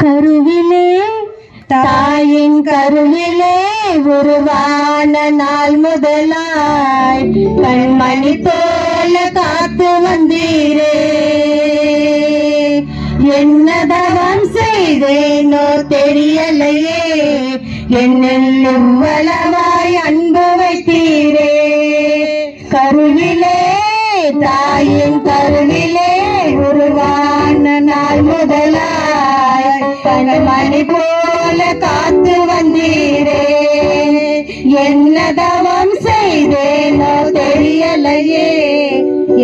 கருவிலே தாயின் கருவிலே உருவான நாள் முதலாய் கண்மணி போல காத்து வந்தீரே. என்ன தவம் செய்தேனோ தெரியலையே, என்னில் இவ்வளவாய் அன்பு வைத்தீரே. கருவிலே தாயின் கருவிலே உருவான நாள் முதலாய் கண்மணி போல காத்து வந்தீரே. என்ன தவம் செய்தேனோ தெரியலையே,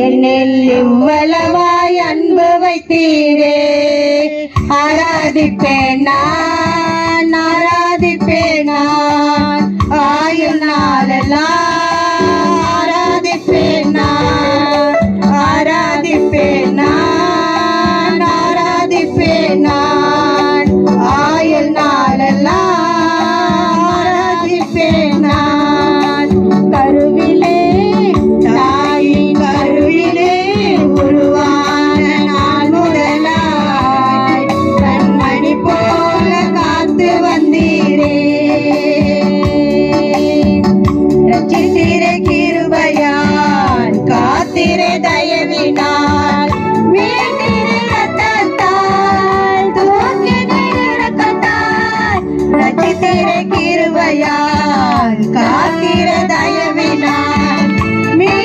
என்னில் இவ்வளவாய் அன்பு வைத்தீரே. ஆராதிப்பேன் நான்